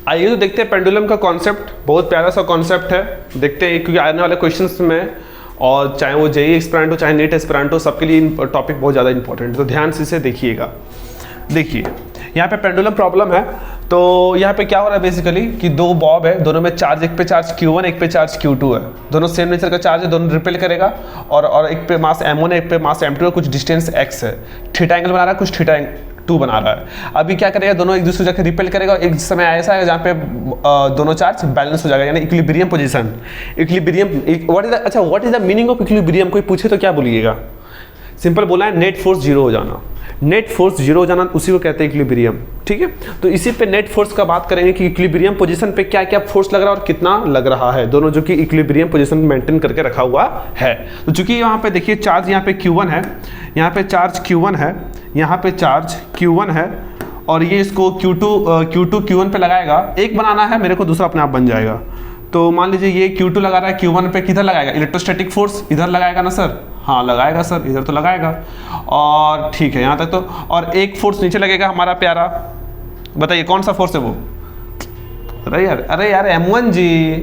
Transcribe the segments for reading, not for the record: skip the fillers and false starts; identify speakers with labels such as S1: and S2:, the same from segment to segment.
S1: आइए तो देखते हैं पेंडुलम का कॉन्सेप्ट, बहुत प्यारा सा कॉन्सेप्ट है। देखते हैं क्योंकि आने वाले क्वेश्चंस में, और चाहे वो जेईई एस्पिरेंट हो चाहे नीट एस्पिरेंट हो, सबके लिए टॉपिक बहुत ज़्यादा इंपॉर्टेंट है, तो ध्यान से इसे देखिएगा। देखिए यहाँ पे पेंडुलम प्रॉब्लम है, तो यहाँ पे क्या हो रहा है बेसिकली कि दो बॉब है, दोनों में चार्ज, एक पे चार्ज Q1 एक पे चार्ज Q2 है, दोनों सेम नेचर का चार्ज है, दोनों रिपेल करेगा, और एक पे मास M1 है एक पे मास M2 है, कुछ डिस्टेंस x है, थीटा एंगल बना रहा है, कुछ थीटा 2 बना रहा है। अभी क्या करेगा, दोनों एक दूसरे जाकर रिपेल करेगा, एक समय ऐसा है जहाँ पे दोनों चार्ज बैलेंस हो जाएगा, यानी equilibrium position. Equilibrium what is the meaning of equilibrium, कोई पूछे तो क्या बोलिएगा? सिंपल बोला है, नेट फोर्स जीरो हो जाना। नेट फोर्स जीरो हो जाना उसी को कहते हैं इक्विलिब्रियम, ठीक है। तो इसी पे नेट फोर्स का बात करेंगे कि इक्विलिब्रियम पोजीशन पे क्या क्या फोर्स लग रहा है और कितना लग रहा है, दोनों जो कि इक्विलिब्रियम पोजीशन मेंटेन करके रखा हुआ है। तो चूंकि यहाँ पे देखिए चार्ज यहाँ पे Q1 है, यहाँ पे चार्ज Q1 है, यहाँ पे चार्ज Q1 है, और ये इसको Q2 Q1 पे लगाएगा, एक बनाना है मेरे को, दूसरा अपने आप बन जाएगा। तो मान लीजिए ये Q2 लगा रहा है, Q1 पे किधर लगाएगा? इलेक्ट्रोस्टैटिक फोर्स इधर लगाएगा ना सर? हाँ लगाएगा सर, इधर तो लगाएगा, और ठीक है यहाँ तक तो। और एक फोर्स नीचे लगेगा हमारा प्यारा, बताइए कौन सा फोर्स है वो? अरे यार M1 जी,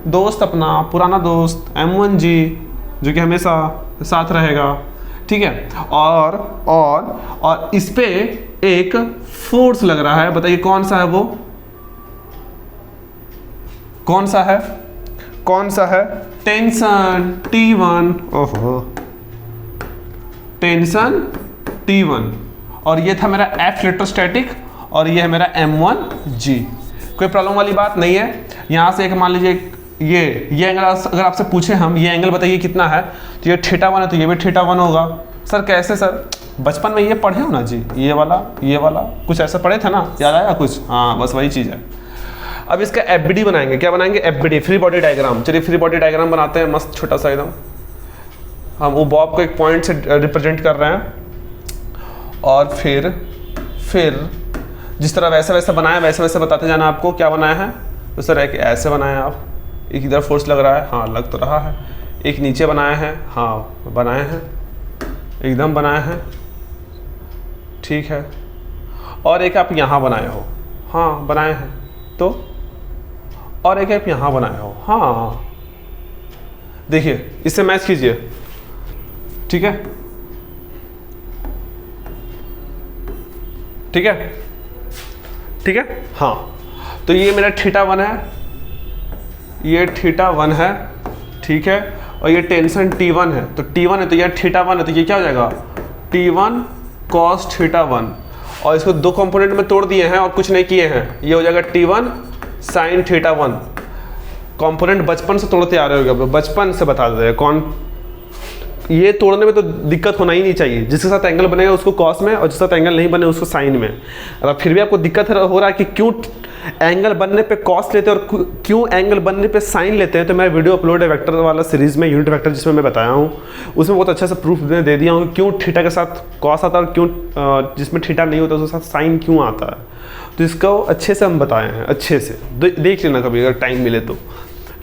S1: दोस्त अपना पुराना दोस्त M1 जी, जो कि हमेशा साथ रहेगा, ठीक है। और इस पे एक फोर्स लग रहा है, बताइए कौन सा है वो? कौन सा है? टेंशन T1, ओहो, टेंशन T1, और ये था मेरा F इलेक्ट्रोस्टैटिक, और ये है मेरा M1G। कोई प्रॉब्लम वाली बात नहीं है। यहाँ से एक मान लीजिए ये एंगल अगर आपसे पूछे हम, ये एंगल बताइए कितना है, तो ये θ1 है, तो ये भी θ1 होगा। सर कैसे सर? बचपन में ये पढ़े हो ना जी, ये वाला कुछ ऐसा पढ़े थे ना, याद आया कुछ? हाँ बस वही चीज़ है। अब इसका FBD बनाएंगे, क्या बनाएंगे? FBD, free body diagram. चलिए फ्री बॉडी डायग्राम बनाते हैं, मस्त छोटा सा एकदम। हम वो बॉब को एक पॉइंट से रिप्रेजेंट कर रहे हैं, और फिर जिस तरह वैसा बनाया वैसे बताते जाना आपको क्या बनाया है। तो सर एक ऐसे बनाया आप, एक इधर फोर्स लग रहा है, हाँ लग तो रहा है, एक नीचे बनाया है, हाँ बनाए हैं, एकदम बनाए हैं, ठीक है, और एक आप यहाँ बनाए हो, हाँ बनाए हैं, तो और एक आप यहाँ बनाए हो, हाँ देखिए इससे मैच कीजिए, ठीक है, हाँ। तो ये मेरा θ1 है, ये θ1 है, ठीक है, और ये टेंशन T1 है, तो T1 है तो ये θ1 है, तो ये क्या हो जाएगा? T1 cos θ1, और इसको दो कंपोनेंट में तोड़ दिए हैं और कुछ नहीं किए हैं, ये हो जाएगा T1 sin θ1। कंपोनेंट बचपन से तोड़ते आ रहे हो, बचपन से बता दे कौन, ये तोड़ने में तो दिक्कत होना ही नहीं चाहिए। जिसके साथ एंगल बनेगा उसको कॉस में, और जिसके साथ एंगल नहीं बने उसको साइन में। अगर फिर भी आपको दिक्कत हो रहा है कि क्यों एंगल बनने पे कॉस लेते हैं और क्यों एंगल बनने पे साइन लेते हैं, तो मैं वीडियो अपलोड है वेक्टर वाला सीरीज में, यूनिट वेक्टर, जिसमें मैं बताया हूँ, उसमें बहुत अच्छा सा प्रूफ दे दिया हूँ कि क्यों थीटा के साथ कॉस आता है और क्यों जिसमें थीटा नहीं होता उसके साथ साइन क्यों आता है। तो इसको अच्छे से हम बताए हैं, अच्छे से देख लेना कभी अगर टाइम मिले तो,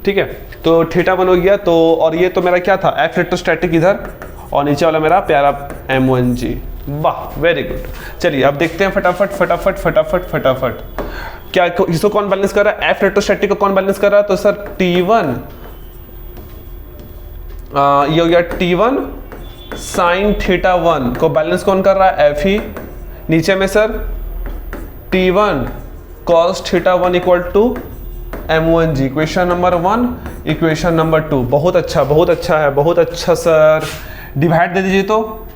S1: ठीक है। तो θ1 हो गया, तो और ये तो मेरा क्या था? F इलेक्ट्रोस्टैटिक इधर, और नीचे वाला मेरा प्यारा M1G। वाह वेरी गुड। चलिए अब देखते हैं फटाफट क्या इसको कौन बैलेंस कर रहा है? F इलेक्ट्रोस्टैटिक को कौन बैलेंस कर रहा है? तो सर T1, ये हो गया T1 sin θ1 को बैलेंस कौन कर रहा है? F ही। नीचे में sir T1 cos θ1 equal to M1G। Equation number 1, equation number 2। बहुत अच्छा सर। डिवाइड दे दीजिए तो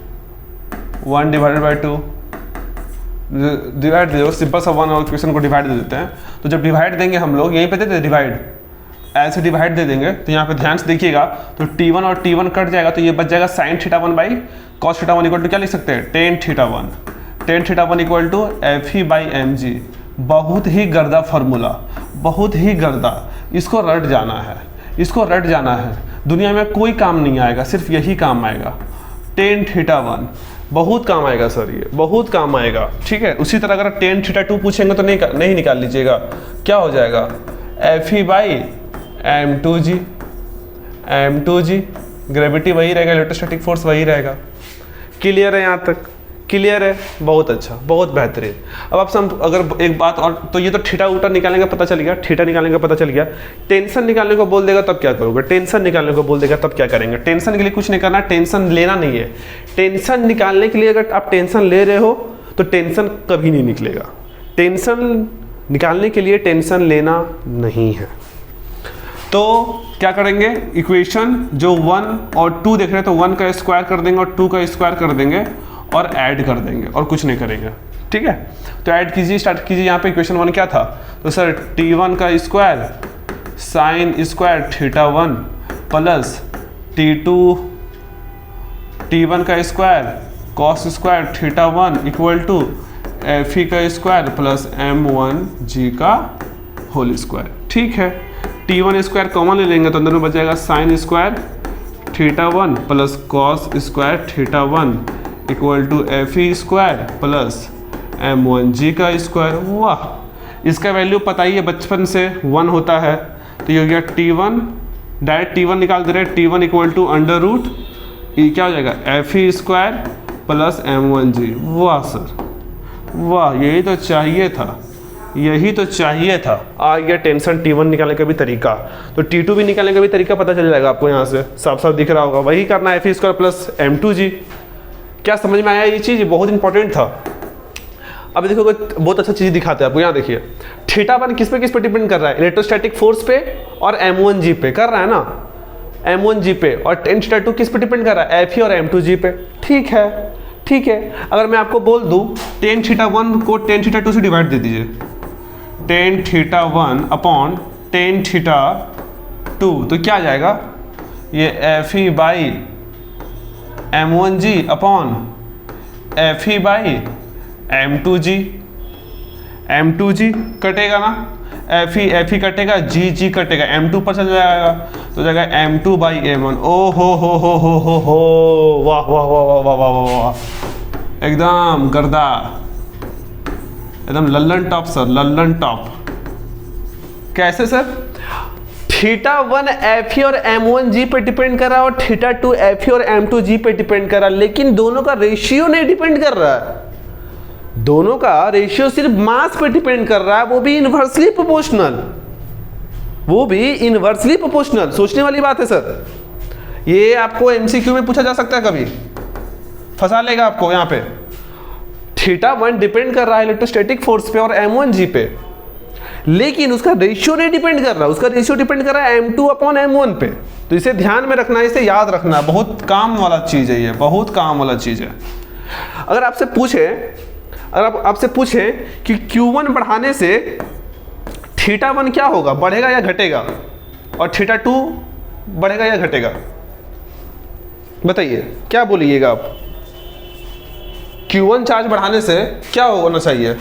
S1: 1 डिवाइडेड बाई 2, डिवाइड दे दो, सिंपल सा 1 और इक्वेशन को डिवाइड दे देते हैं। तो जब डिवाइड देंगे हम लोग, यहीं पे देते डिवाइड, ऐसे डिवाइड दे देंगे, तो यहाँ पे ध्यान से देखिएगा, तो T1 और T1 कट जाएगा, तो ये बच जाएगा sin θ1 by cos θ1 equal to क्या लिख सकते हैं? tan θ1 इक्वल टू F ही बाई mg। बहुत ही गर्दा फार्मूला, बहुत ही गर्दा। इसको रट जाना है, दुनिया में कोई काम नहीं आएगा, सिर्फ यही काम आएगा, tan θ1 बहुत काम आएगा सर, ये बहुत काम आएगा, ठीक है। उसी तरह अगर tan θ2 पूछेंगे तो नहीं निकाल लीजिएगा, क्या हो जाएगा? F ही बाई m2g, ग्रेविटी वही रहेगा, इलेक्ट्रोस्टैटिक फोर्स वही रहेगा। क्लियर है यहाँ तक? क्लियर है, बहुत अच्छा, बहुत बेहतरीन। अब आप सब अगर एक बात और, तो ये तो थीटा ऊटा निकालने का पता चल गया, थीटा निकालने का पता चल गया। टेंशन निकालने को बोल देगा तब क्या करोगे, टेंशन निकालने को बोल देगा तब क्या करेंगे। टेंशन के लिए कुछ नहीं करना, टेंशन लेना नहीं है। टेंशन निकालने के लिए अगर आप टेंशन ले रहे हो तो टेंशन कभी नहीं निकलेगा। टेंशन निकालने के लिए टेंशन लेना नहीं है। तो क्या करेंगे, इक्वेशन जो 1 और 2 देख रहे हैं तो 1 का स्क्वायर कर देंगे और 2 का स्क्वायर कर देंगे और ऐड कर देंगे और कुछ नहीं करेंगे। ठीक है, तो ऐड कीजिए, स्टार्ट कीजिए। यहाँ पे इक्वेशन 1 क्या था, तो सर t1 का square sine square theta 1 plus t1 का square cos square theta 1 equal to F का स्क्वायर प्लस m1g का होल स्क्वायर। ठीक है, t1 स्क्वायर कॉमन ले लेंगे तो अंदर में बच जाएगा sine square theta 1 plus cos square theta 1 equal to F square plus m1g का स्क्वायर। वाह, इसका वैल्यू पता ही है बचपन से 1 होता है, तो ये हो गया t1, डायरेक्ट t1 निकाल दे रहे हैं, t1 equal to under root क्या हो जाएगा एफ स्क्वायर प्लस m1g। वाह सर वाह, यही तो चाहिए था, यही तो चाहिए था। आ गया टेंशन t1 निकालने का भी तरीका, तो t2 भी निकालने का भी तरीका पता चल जाएगा आपको। यहाँ से साफ साफ दिख रहा होगा, वही करना है, एफ स्क्वायर प्लस m2g। क्या समझ में आया ये चीज़, बहुत इंपॉर्टेंट था। अब देखो बहुत अच्छा चीज़ दिखाते हैं आपको, यहाँ देखिए थीटा 1 किस पे डिपेंड कर रहा है, इलेक्ट्रोस्टैटिक फोर्स पे और m1g पे कर रहा है ना, m1g पे, और टेन थीटा 2 किस पे डिपेंड कर रहा है, एफ और m2g पे। ठीक है, ठीक है, अगर मैं आपको बोल दूँ टेन थीटा 1 को टेन थीटा 2 से डिवाइड दे दीजिए, tan theta 1 upon tan theta 2, तो क्या आ जाएगा, ये F E by m1g upon F E by m2g। m2g कटेगा ना, एफ ई कटेगा, जी कटेगा, m2 पर चल जाएगा तो जाएगा m2 बाई m1। ओ हो, वाह वाह वाह वाह वाह वाह वाह, एकदम गर्दा, एकदम Lallan top sir, Lallan top. कैसे सर, थीटा 1 एफ और m1g पे डिपेंड कर रहा है और थीटा 2 एफ और m2g पे डिपेंड कर रहा है, लेकिन दोनों का रेशियो नहीं डिपेंड कर रहा है। दोनों का रेशियो सिर्फ मास पे डिपेंड कर रहा है, वो भी इनवर्सली प्रोपोर्शनल, वो भी इनवर्सली प्रोपोर्शनल। सोचने वाली बात है सर, ये आपको एमसीक्यू में पूछा जा सकता है, कभी फंसा लेगा आपको। यहाँ पे थीटा 1 डिपेंड कर रहा है इलेक्ट्रोस्टैटिक फोर्स पे और m1g पे, लेकिन उसका रेशियो नहीं डिपेंड कर रहा, उसका रेशियो डिपेंड कर रहा है m2 अपॉन m1 पे। तो इसे ध्यान में रखना, इसे याद रखना, बहुत काम वाला चीज़ है ये, बहुत काम वाला चीज़ है। अगर आपसे पूछे कि Q1 बढ़ाने से थीटा 1 क्या होगा, बढ़ेगा या घटेगा, और थीटा 2 बढ़ेगा या घटेगा, बताइए क्या बोलिएगा आप। Q1 चार्ज बढ़ाने से क्या होना चाहिए,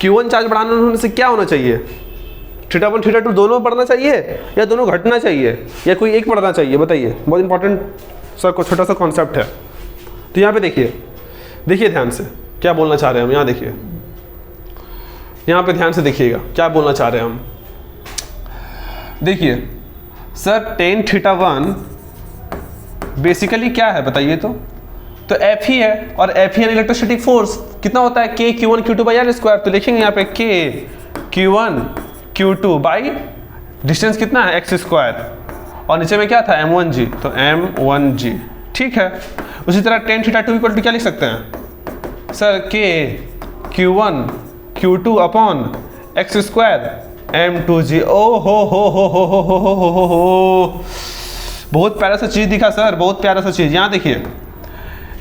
S1: Q1 चार्ज बढ़ाने से क्या होना चाहिए, थीटा 1 थीटा 2 दोनों बढ़ना चाहिए या दोनों घटना चाहिए या कोई एक बढ़ना चाहिए, बताइए। बहुत इंपॉर्टेंट सर छोटा सा कॉन्सेप्ट है। तो यहाँ पे देखिए ध्यान से क्या बोलना चाह रहे हैं हम, यहाँ देखिए, यहाँ पे ध्यान से देखिएगा क्या बोलना चाह रहे हैं हम। देखिए सर टेन थीटा 1 बेसिकली क्या है बताइए, तो एफ ही है, और एफ ही इलेक्ट्रोस्टैटिक फोर्स कितना होता है, के Q1 Q2 by are square. तो लिखेंगे यहाँ पे के Q1 Q2 बाई डिस्टेंस कितना है x स्क्वायर, और नीचे में क्या था m1g, तो m1g। ठीक है, उसी तरह टेन थीटा 2 इक्वल टू क्या लिख सकते हैं सर, के Q1 Q2 upon x square m2g। ओ हो, बहुत प्यारा सा चीज़ दिखा सर, बहुत प्यारा सा चीज़। यहाँ देखिए,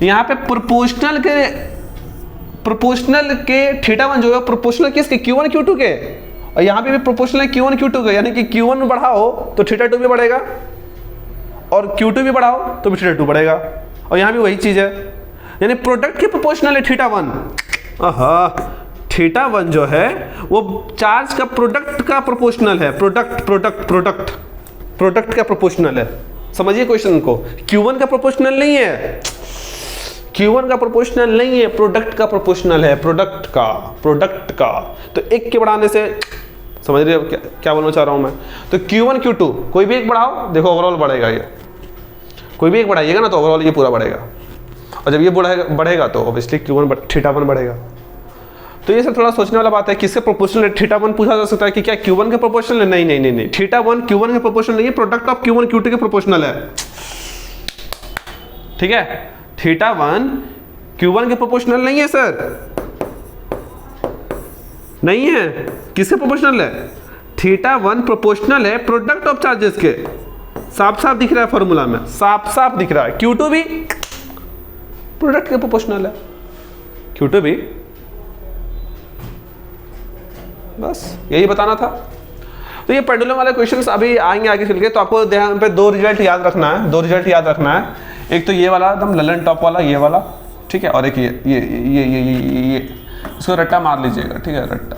S1: यहाँ पे प्रोपोर्शनल के थीटा 1 जो है प्रोपोर्शनल किसके, Q1 Q2 के, और यहाँ पे भी प्रोपोर्शनल Q1 Q2 के, यानी कि Q1 बढ़ाओ तो थीटा 2 भी बढ़ेगा और Q2 भी बढ़ाओ तो भी थीटा 2 बढ़ेगा, और यहाँ भी वही चीज़ है, यानी प्रोडक्ट के प्रोपोर्शनल है थीटा 1। थीटा 1 जो है वो चार्ज का प्रोडक्ट का प्रोपोर्शनल है, प्रोडक्ट का प्रोपोर्शनल है। समझिए क्वेश्चन को, Q1 का प्रोपोर्शनल नहीं है, Q1 का प्रोपोर्शनल नहीं है, प्रोडक्ट का प्रोपोर्शनल है, प्रोडक्ट का। तो एक के बढ़ाने से समझ रहे हो क्या बोलना चाह रहा हूं मैं। तो Q1 Q2 कोई भी एक बढ़ाओ, देखो ओवरऑल बढ़ेगा, ये कोई भी एक बढ़ाइएगा ना तो ओवरऑल ये पूरा बढ़ेगा। और जब ये बढ़ेगा तो ऑब्वियसली Q1 थीटा1 बढ़ेगा। तो ये सब थोड़ा सोचने वाला बात है, किससे प्रोपोर्शनल है। थीटा1 पूछा जा सकता है कि क्या Q1 के प्रोपोर्शनल है? नहीं नहीं नहीं नहीं, थीटा1 Q1 के प्रोपोर्शनल नहीं है, प्रोडक्ट ऑफ Q1 Q2 के प्रोपोर्शनल है। ठीक है, थीटा1 Q1 के प्रोपोर्शनल नहीं है सर, नहीं है। किसके प्रोपोर्शनल है? थीटा1 प्रोपोर्शनल है प्रोडक्ट ऑफ चार्जेस के। साफ साफ दिख रहा है फॉर्मूला में, साफ साफ दिख रहा है। Q2 भी प्रोडक्ट के प्रोपोर्शनल है, Q2 भी। बस यही बताना था। तो ये पेंडुलम वाले क्वेश्चंस अभी आएंगे आगे चल के। तो आपको ध्यान पे 2 रिजल्ट याद रखना है, 2 रिजल्ट याद रखना है। एक तो ये वाला एकदम ललन टॉप वाला, ये वाला, ठीक है। और एक ये इसको रट्टा मार लीजिएगा, ठीक है, रट्टा।